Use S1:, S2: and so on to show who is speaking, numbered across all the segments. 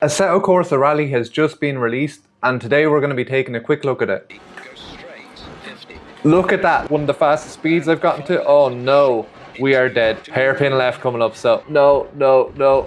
S1: Assetto Corsa Rally has just been released, and today we're going to be taking a quick look at it. Look at that, one of the fastest speeds I've gotten to. Oh no, we are dead. Hairpin left coming up, so no,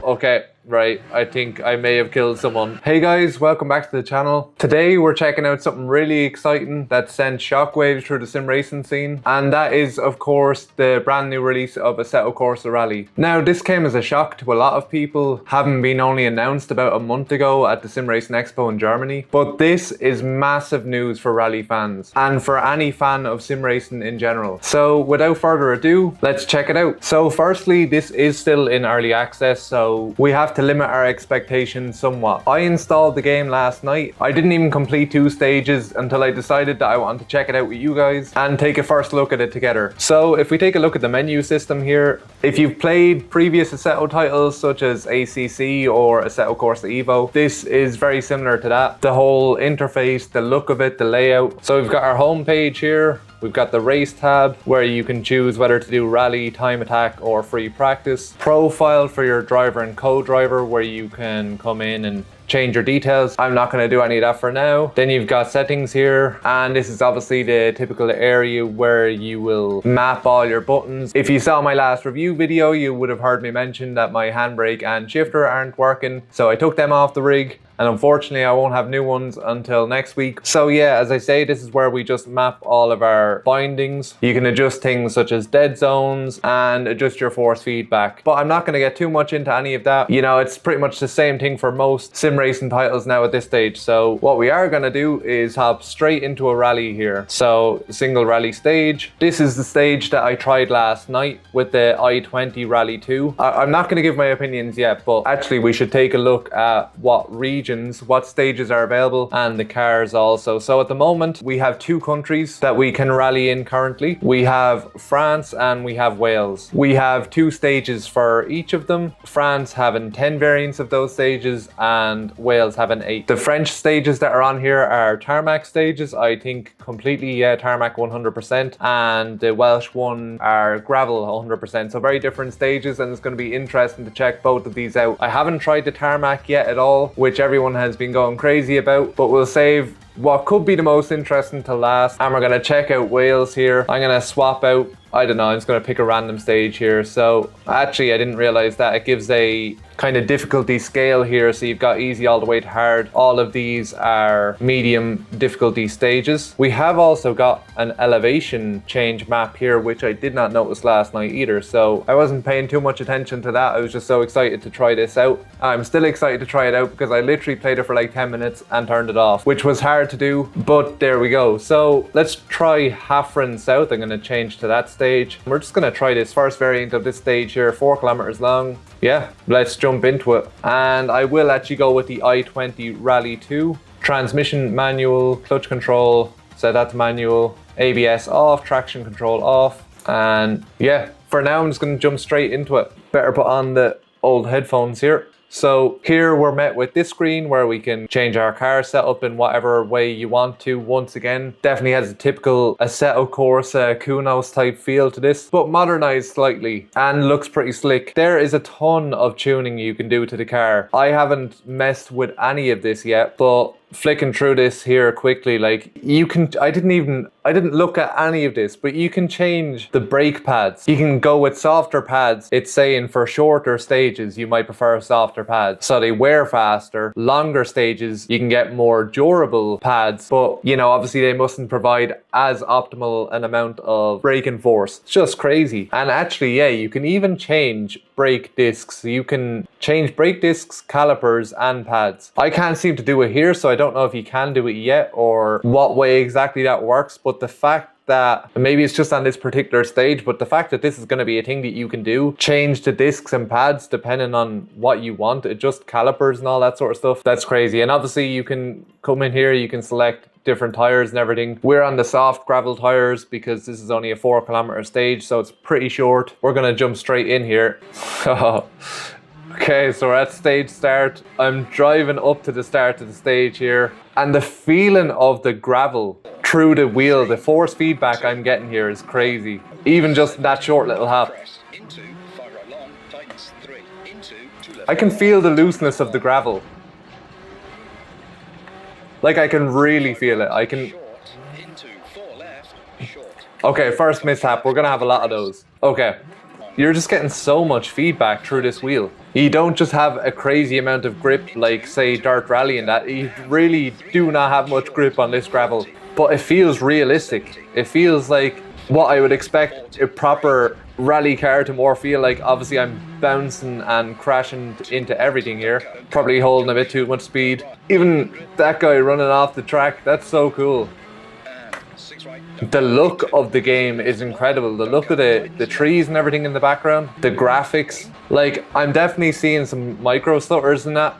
S1: okay. Right, I think I may have killed someone. Hey guys, welcome back to the channel. Today we're checking out something really exciting that sent shockwaves through the sim racing scene, and that is of course the brand new release of Assetto Corsa Rally. Now this came as a shock to a lot of people, having been only announced about a month ago at the Sim Racing Expo in Germany, but this is massive news for rally fans and for any fan of sim racing in general. So without further ado, let's check it out. So firstly, this is still in early access, so we have to limit our expectations somewhat. I installed the game last night. I didn't even complete 2 stages until I decided that I wanted to check it out with you guys and take a first look at it together. So if we take a look at the menu system here, if you've played previous Assetto titles such as ACC or Assetto Corsa Evo, this is very similar to that. The whole interface, the look of it, the layout. So we've got our home page here. We've got the race tab where you can choose whether to do rally, time attack or free practice. Profile for your driver and co-driver where you can come in and change your details. I'm not going to do any of that for now. Then you've got settings here, and this is obviously the typical area where you will map all your buttons. If you saw my last review video, you would have heard me mention that my handbrake and shifter aren't working, so I took them off the rig. And unfortunately, I won't have new ones until next week. So yeah, as I say, this is where we just map all of our bindings. You can adjust things such as dead zones and adjust your force feedback. But I'm not going to get too much into any of that. You know, it's pretty much the same thing for most sim racing titles now at this stage. So what we are going to do is hop straight into a rally here. So single rally stage. This is the stage that I tried last night with the i20 Rally 2. I'm not going to give my opinions yet, but actually we should take a look at what region, what stages are available, and the cars also. So at the moment we have 2 countries that we can rally in currently. We have France and we have Wales. We have 2 stages for each of them, France having 10 variants of those stages and Wales having 8. The French stages that are on here are Tarmac stages, I think completely Tarmac 100%, and the Welsh one are gravel 100%. So very different stages, and it's going to be interesting to check both of these out. I haven't tried the Tarmac yet at all, which everyone has been going crazy about, but we'll save what could be the most interesting to last, and we're going to check out Wales here. I'm going to swap out, I don't know, I'm just going to pick a random stage here. So actually I didn't realize that it gives a kind of difficulty scale here, so you've got easy all the way to hard. All of these are medium difficulty stages. We have also got an elevation change map here, which I did not notice last night either, so I wasn't paying too much attention to that. I was just so excited to try this out. I'm still excited to try it out because I literally played it for like 10 minutes and turned it off, which was hard to do, but there we go. So let's try Hafren South. I'm going to change to that stage. We're just going to try this first variant of this stage here, 4 kilometers long. Yeah, let's jump into it. And I will actually go with the i20 Rally 2. Transmission manual, clutch control, set that to manual, ABS off, traction control off. And yeah, for now I'm just going to jump straight into it. Better put on the old headphones here. So here we're met with this screen where we can change our car setup in whatever way you want to. Once again, definitely has a typical Assetto Corsa Kunos type feel to this, but modernized slightly and looks pretty slick. There is a ton of tuning you can do to the car. I haven't messed with any of this yet, but flicking through this here quickly, like you can, I didn't look at any of this, but you can change the brake pads. You can go with softer pads. It's saying for shorter stages you might prefer softer pads, so they wear faster. Longer stages you can get more durable pads, but you know, obviously they mustn't provide as optimal an amount of braking force. It's just crazy. And actually, yeah, you can even change brake discs. You can change brake discs, calipers and pads. I can't seem to do it here, so I don't know if you can do it yet or what way exactly that works, but the fact that, maybe it's just on this particular stage, but the fact that this is going to be a thing that you can do, change the discs and pads depending on what you want, adjust calipers and all that sort of stuff, that's crazy. And obviously you can come in here, you can select different tires and everything. We're on the soft gravel tires because this is only a 4 kilometer stage, so it's pretty short. We're going to jump straight in here. Okay, so we're at stage start. I'm driving up to the start of the stage here, and the feeling of the gravel through the wheel, the force feedback I'm getting here is crazy. Even just that short little hop. I can feel the looseness of the gravel. Like I can really feel it. I can. Okay, first mishap. We're gonna have a lot of those. Okay. You're just getting so much feedback through this wheel. You don't just have a crazy amount of grip like say Dirt Rally and that. You really do not have much grip on this gravel. But it feels realistic. It feels like what I would expect a proper rally car to more feel like. Obviously I'm bouncing and crashing into everything here. Probably holding a bit too much speed. Even that guy running off the track, that's so cool. The look of the game is incredible. The look of the trees and everything in the background. The graphics. Like, I'm definitely seeing some micro stutters in that.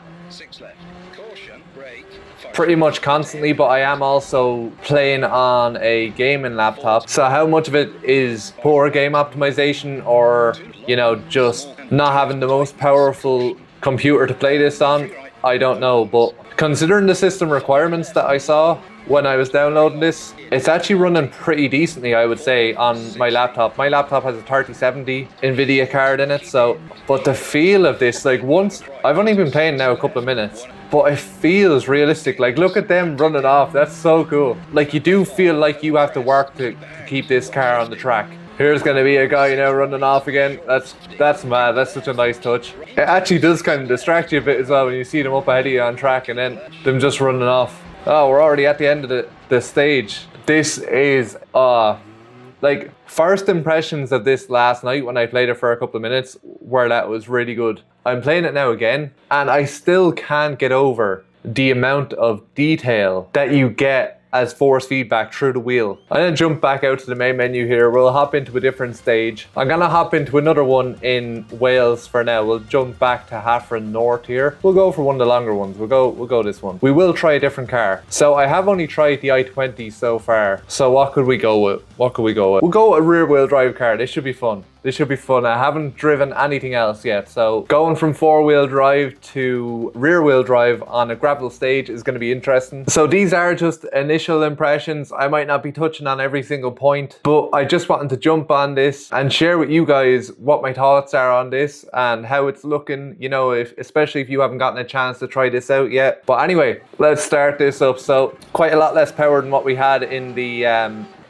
S1: Pretty much constantly, but I am also playing on a gaming laptop. So how much of it is poor game optimization or, you know, just not having the most powerful computer to play this on, I don't know. But considering the system requirements that I saw when I was downloading this, it's actually running pretty decently, I would say, on my laptop. My laptop has a 3070 Nvidia card in it, so, but the feel of this, like once, I've only been playing now a couple of minutes, but it feels realistic. Like look at them running off, that's so cool. Like you do feel like you have to work to keep this car on the track. Here's gonna be a guy now running off again. That's mad, that's such a nice touch. It actually does kind of distract you a bit as well when you see them up ahead of you on track and then them just running off. Oh, we're already at the end of the stage. This is, like, first impressions of this last night when I played it for a couple of minutes were that it was really good. I'm playing it now again, and I still can't get over the amount of detail that you get as force feedback through the wheel. I'm gonna jump back out to the main menu here. We'll hop into a different stage. I'm gonna hop into another one in Wales for now. We'll jump back to Haffron North here. We'll go for one of the longer ones. We'll go this one. We will try a different car. So I have only tried the i20 so far. So what could we go with? What could we go with? We'll go with a rear wheel drive car. This should be fun. This should be fun. I haven't driven anything else yet. So going from 4-wheel drive to rear wheel drive on a gravel stage is going to be interesting. So these are just initial impressions. I might not be touching on every single point, but I just wanted to jump on this and share with you guys what my thoughts are on this and how it's looking, you know, especially if you haven't gotten a chance to try this out yet. But anyway, let's start this up. So quite a lot less power than what we had in the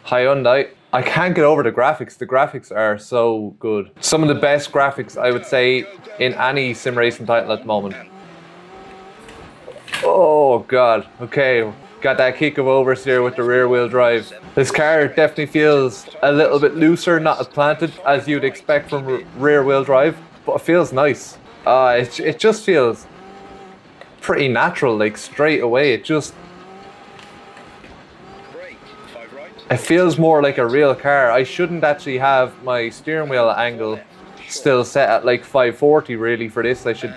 S1: Hyundai. I can't get over the graphics. The graphics are so good. Some of the best graphics, I would say, in any sim racing title at the moment. Oh God, okay. Got that kick of oversteer with the rear wheel drive. This car definitely feels a little bit looser, not as planted as you'd expect from rear wheel drive, but it feels nice. It just feels pretty natural, like straight away. It feels more like a real car. I shouldn't actually have my steering wheel angle still set at like 540 really for this. I should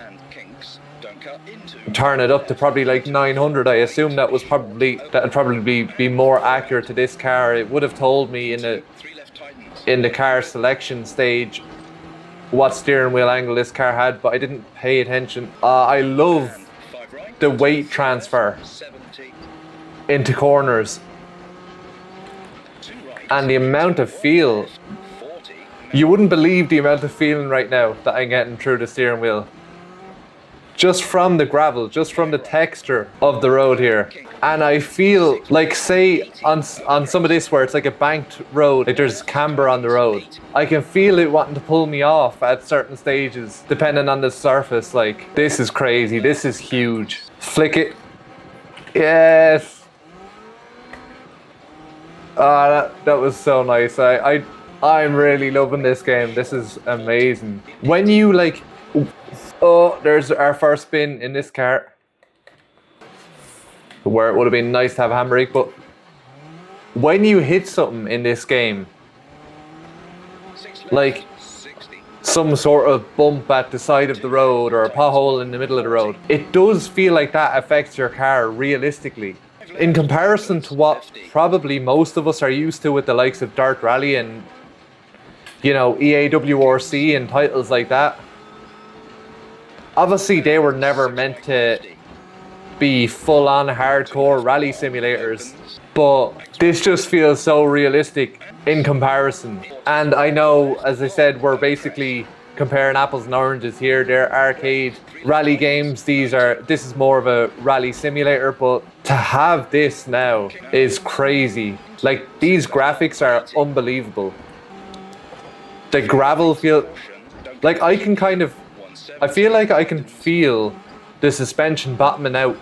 S1: turn it up to probably like 900. I assume that'd probably be more accurate to this car. It would have told me in the car selection stage what steering wheel angle this car had, but I didn't pay attention. I love the weight transfer into corners. And the amount of feel, you wouldn't believe the amount of feeling right now that I'm getting through the steering wheel. Just from the gravel, just from the texture of the road here. And I feel like, say, on some of this where it's like a banked road, like there's camber on the road, I can feel it wanting to pull me off at certain stages, depending on the surface. Like, this is crazy, this is huge. Flick it. Yes. That was so nice. I'm really loving this game. This is amazing. When you like, oh, there's our first spin in this car, where it would have been nice to have a handbrake, but when you hit something in this game, like some sort of bump at the side of the road or a pothole in the middle of the road, it does feel like that affects your car realistically. In comparison to what probably most of us are used to with the likes of Dirt Rally and, you know, EAWRC and titles like that. Obviously, they were never meant to be full-on hardcore rally simulators, but this just feels so realistic in comparison. And I know, as I said, we're basically comparing apples and oranges here. They're arcade rally games. This is more of a rally simulator, but to have this now is crazy. Like, these graphics are unbelievable. The gravel feel like I feel like I can feel the suspension bottoming out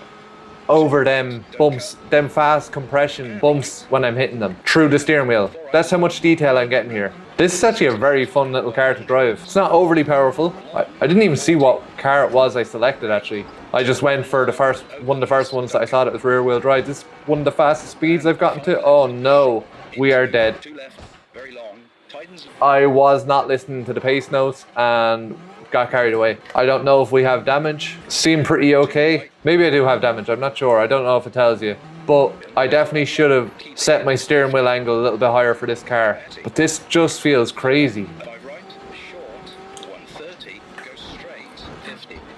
S1: over them bumps, them fast compression bumps when I'm hitting them through the steering wheel. That's how much detail I'm getting here. This is actually a very fun little car to drive. It's not overly powerful. I didn't even see what car it was I selected actually. I just went for one of the first ones that I thought it was rear wheel drive. This is one of the fastest speeds I've gotten to. Oh no, we are dead. I was not listening to the pace notes and got carried away. I don't know if we have damage. Seem pretty okay. Maybe I do have damage, I'm not sure. I don't know if it tells you. But I definitely should have set my steering wheel angle a little bit higher for this car. But this just feels crazy.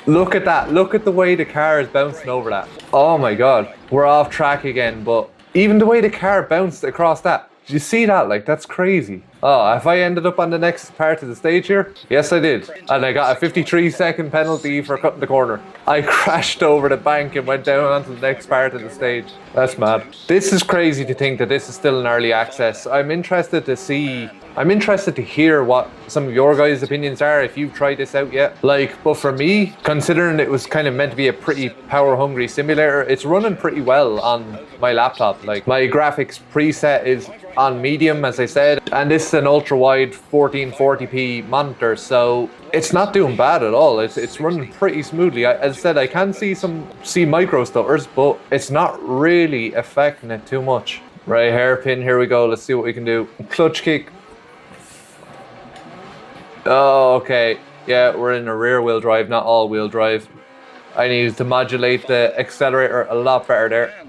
S1: Look at that. Look at the way the car is bouncing over that. Oh my god. We're off track again, but even the way the car bounced across that. Did you see that? Like, that's crazy. Oh, if I ended up on the next part of the stage here? Yes, I did. And I got a 53-second penalty for cutting the corner. I crashed over the bank and went down onto the next part of the stage. That's mad. This is crazy to think that this is still in early access. I'm interested to hear what some of your guys' opinions are if you've tried this out yet. Like, but for me, considering it was kind of meant to be a pretty power-hungry simulator, it's running pretty well on my laptop. Like, my graphics preset is on medium, as I said, and this is an ultra-wide 1440p monitor, so it's not doing bad at all. It's running pretty smoothly. As I said, I can see micro stutters, but it's not really affecting it too much. Right, hairpin, here we go. Let's see what we can do. Clutch kick. Oh, okay. Yeah, we're in a rear wheel drive, not all wheel drive. I needed to modulate the accelerator a lot better there.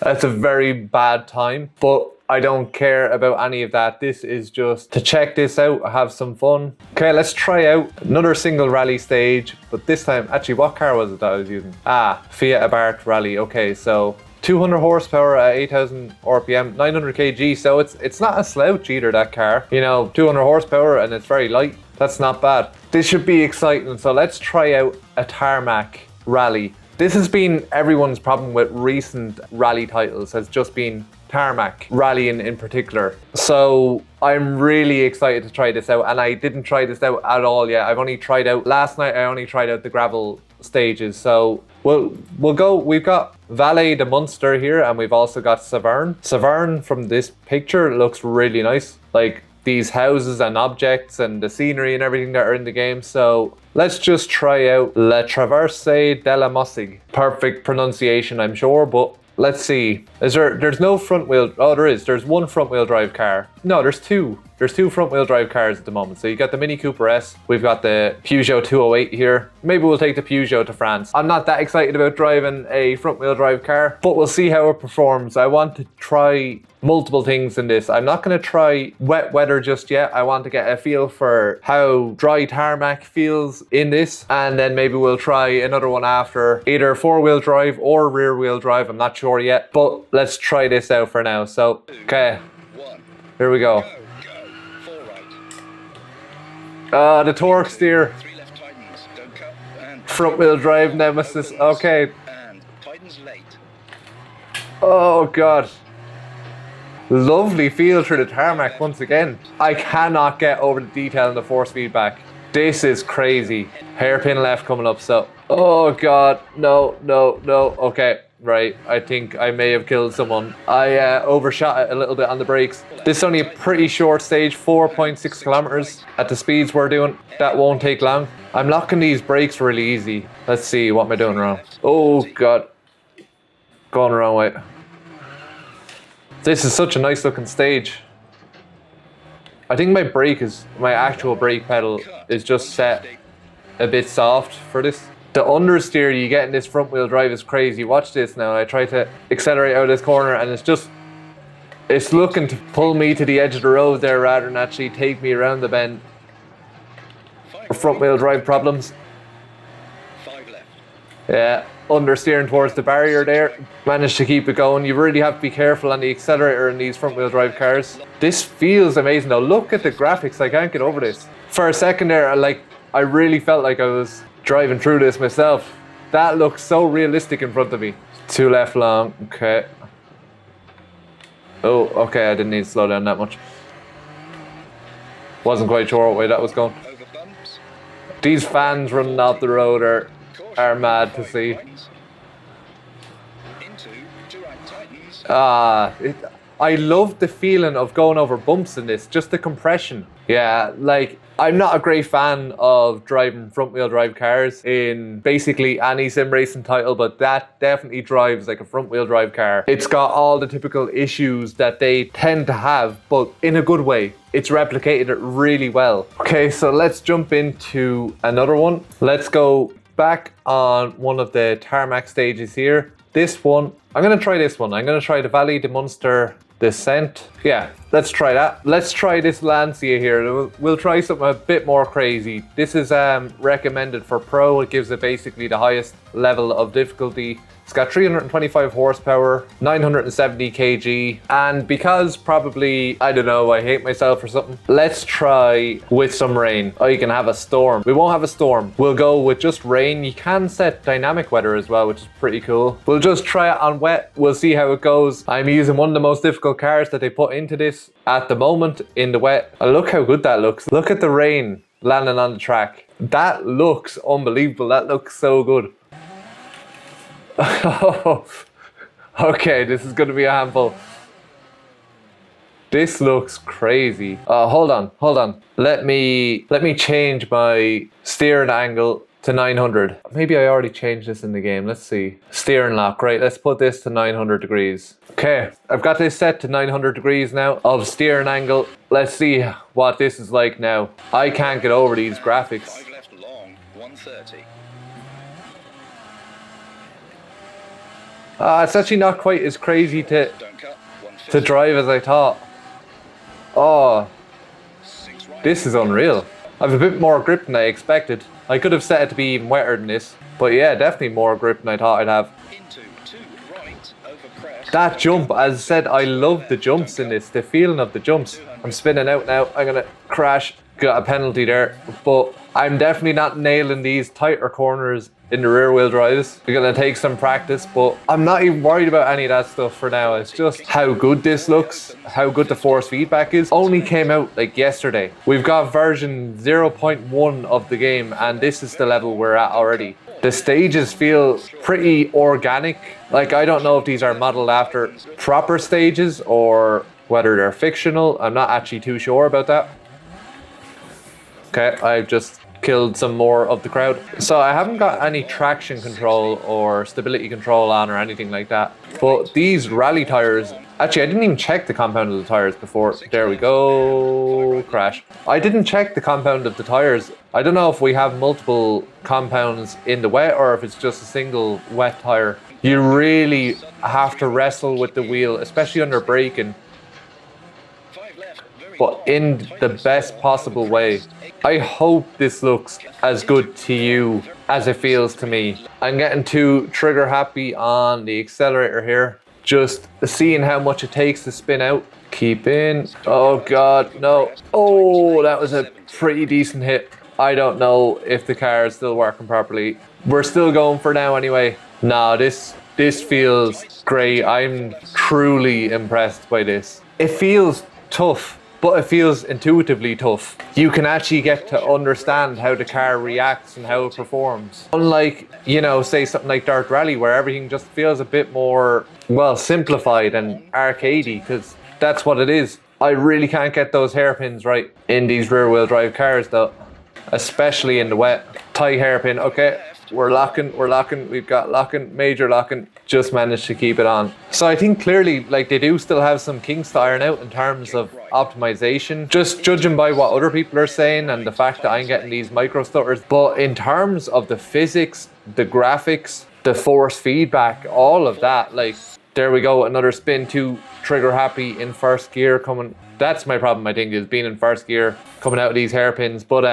S1: That's a very bad time, but I don't care about any of that. This is just to check this out, have some fun. Okay, let's try out another single rally stage, but this time, actually, what car was it that I was using? Ah, Fiat Abarth Rally. Okay, so 200 horsepower at 8,000 RPM, 900 kg, so it's not a slouch either, that car. You know, 200 horsepower and it's very light. That's not bad. This should be exciting, so let's try out a Tarmac Rally. This has been everyone's problem with recent rally titles, has just been Tarmac Rally in particular. So I'm really excited to try this out, and I didn't try this out at all yet. I've only tried out, last night I only tried out the gravel stages, so we'll go. We've got Valet de Munster here, and we've also got Saverne. Saverne from this picture looks really nice, like these houses and objects and the scenery and everything that are in the game. So let's just try out La Traverse de la Mossig. Perfect pronunciation, I'm sure, but let's see. There's no front wheel, oh there is, there's one front wheel drive car. No, there's two. There's two front wheel drive cars at the moment. So you got the Mini Cooper S, we've got the Peugeot 208 here. Maybe we'll take the Peugeot to France. I'm not that excited about driving a front wheel drive car, but we'll see how it performs. I want to try multiple things in this. I'm not going to try wet weather just yet. I want to get a feel for how dry tarmac feels in this, and then maybe we'll try another one after, either four-wheel drive or rear-wheel drive. I'm not sure yet, but let's try this out for now. So, okay, here we go. The torque steer. Front wheel drive nemesis. Okay. Oh god. Lovely feel through the tarmac once again. I cannot get over the detail in the force feedback. This is crazy. Hairpin left coming up, so. Oh god. No. Okay. Right, I think I may have killed someone. I overshot it a little bit on the brakes. This is only a pretty short stage, 4.6 kilometers at the speeds we're doing. That won't take long. I'm locking these brakes really easy. Let's see, what am I doing wrong? Oh god. Going the wrong way. This is such a nice looking stage. I think my actual brake pedal is just set a bit soft for this. The understeer you get in this front wheel drive is crazy. Watch this now. I try to accelerate out of this corner and it's looking to pull me to the edge of the road there rather than actually take me around the bend. Front wheel drive problems. Yeah, understeering towards the barrier there. Managed to keep it going. You really have to be careful on the accelerator in these front wheel drive cars. This feels amazing though. Look at the graphics. I can't get over this. For a second there, I really felt like I was driving through this myself. That looks so realistic in front of me. 2 left long, okay. Oh, okay, I didn't need to slow down that much. Wasn't quite sure what way that was going. These fans running off the road are mad to see. I love the feeling of going over bumps in this, just the compression. Yeah, like, I'm not a great fan of driving front wheel drive cars in basically any sim racing title, but that definitely drives like a front wheel drive car. It's got all the typical issues that they tend to have, but in a good way. It's replicated it really well. Okay, so let's jump into another one. Let's go back on one of the tarmac stages here. This one, I'm gonna try this one. I'm gonna try the Valley de Munster Descent. Yeah, let's try that. Let's try this Lancia here. We'll try something a bit more crazy. This is recommended for pro. It gives it basically the highest level of difficulty. It's got 325 horsepower, 970 kg, and because probably, I don't know, I hate myself or something, let's try with some rain. Oh, you can have a storm. We won't have a storm. We'll go with just rain. You can set dynamic weather as well, which is pretty cool. We'll just try it on wet. We'll see how it goes. I'm using one of the most difficult cars that they put into this at the moment in the wet. Oh, look how good that looks. Look at the rain landing on the track. That looks unbelievable. That looks so good. Okay, this is going to be a handful. This looks crazy. Hold on. Let me change my steering angle to 900. Maybe I already changed this in the game. Let's see. Steering lock, right? Let's put this to 900 degrees. Okay, I've got this set to 900 degrees now of steering angle. Let's see what this is like now. I can't get over these graphics.
S2: 5 left long, 130.
S1: It's actually not quite as crazy to drive as I thought. Oh, this is unreal. I have a bit more grip than I expected. I could have set it to be even wetter than this. But yeah, definitely more grip than I thought I'd have. That jump, as I said, I love the jumps in this. The feeling of the jumps. I'm spinning out now. I'm going to crash. Got a penalty there. But I'm definitely not nailing these tighter corners in the rear wheel drives. We're gonna take some practice, but I'm not even worried about any of that stuff for now. It's just how good this looks, how good the force feedback is. Only came out like yesterday. We've got version 0.1 of the game, and this is the level we're at already. The stages feel pretty organic. Like, I don't know if these are modeled after proper stages or whether they're fictional. I'm not actually too sure about that. Okay, I've just killed some more of the crowd. So I haven't got any traction control or stability control on or anything like that. But these rally tires, actually I didn't even check the compound of the tires before. There we go, crash. I didn't check the compound of the tires. I don't know if we have multiple compounds in the wet or if it's just a single wet tire. You really have to wrestle with the wheel, especially under braking, but in the best possible way. I hope this looks as good to you as it feels to me. I'm getting too trigger happy on the accelerator here. Just seeing how much it takes to spin out. Keep in. Oh God, no. Oh, that was a pretty decent hit. I don't know if the car is still working properly. We're still going for now anyway. No, this feels great. I'm truly impressed by this. It feels tough, but it feels intuitively tough. You can actually get to understand how the car reacts and how it performs. Unlike, you know, say something like Dirt Rally, where everything just feels a bit more, well, simplified and arcadey, because that's what it is. I really can't get those hairpins right in these rear wheel drive cars though, especially in the wet. Tight hairpin, okay. We're locking, we've got locking, major locking, just managed to keep it on. So I think clearly, like, they do still have some kinks to iron out in terms of optimization, just judging by what other people are saying and the fact that I'm getting these micro stutters. But in terms of the physics, the graphics, the force feedback, all of that, like, there we go, another spin, too trigger happy in first gear coming. That's my problem, I think, is being in first gear, coming out of these hairpins. But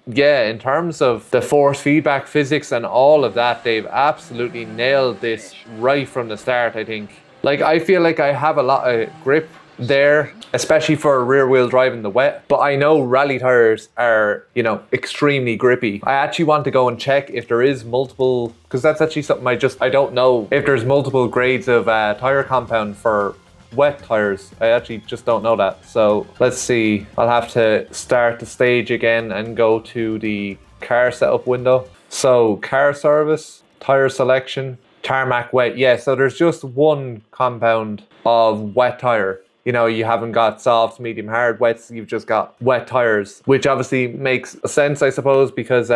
S1: yeah, in terms of the force feedback, physics and all of that, they've absolutely nailed this right from the start, I think. Like, I feel like I have a lot of grip there, especially for rear wheel drive in the wet. But I know rally tires are, you know, extremely grippy. I actually want to go and check if there is multiple, because that's actually something I don't know if there's multiple grades of tire compound for wet tires. I actually just don't know that. So let's see. I'll have to start the stage again and go to the car setup window. So car service, tire selection, tarmac wet. Yeah, so there's just one compound of wet tire. You know, you haven't got soft, medium, hard wets, you've just got wet tires, which obviously makes sense, I suppose, because,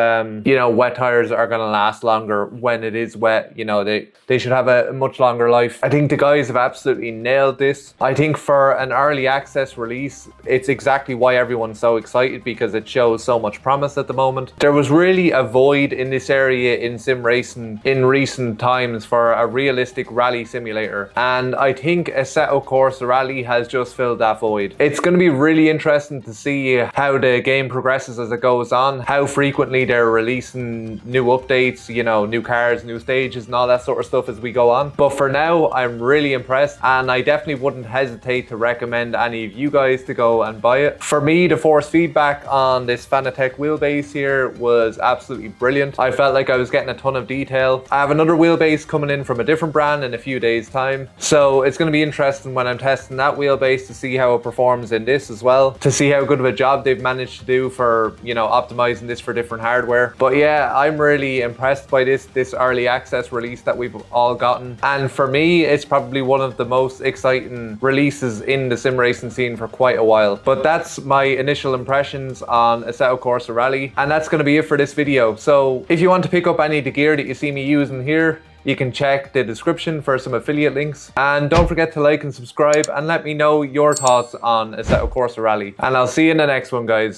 S1: you know, wet tires are going to last longer when it is wet. You know, they should have a much longer life. I think the guys have absolutely nailed this. I think for an early access release, it's exactly why everyone's so excited, because it shows so much promise at the moment. There was really a void in this area in sim racing in recent times for a realistic rally simulator. And I think Assetto Corsa Rally has just filled that void. It's going to be really interesting to see how the game progresses as it goes on, how frequently they're releasing new updates, you know, new cars, new stages and all that sort of stuff as we go on. But for now, I'm really impressed, and I definitely wouldn't hesitate to recommend any of you guys to go and buy it. For me, the force feedback on this Fanatec wheelbase here was absolutely brilliant. I felt like I was getting a ton of detail. I have another wheelbase coming in from a different brand in a few days time, so it's going to be interesting when I'm testing that wheelbase to see how it performs in this as well, to see how good of a job they've managed to do for, you know, optimizing this for different hardware. But yeah, I'm really impressed by this early access release that we've all gotten, and for me it's probably one of the most exciting releases in the sim racing scene for quite a while. But that's my initial impressions on Assetto Corsa Rally, and that's going to be it for this video. So if you want to pick up any of the gear that you see me using here, you can check the description for some affiliate links. And don't forget to like and subscribe, and let me know your thoughts on Assetto Corsa Rally. And I'll see you in the next one, guys.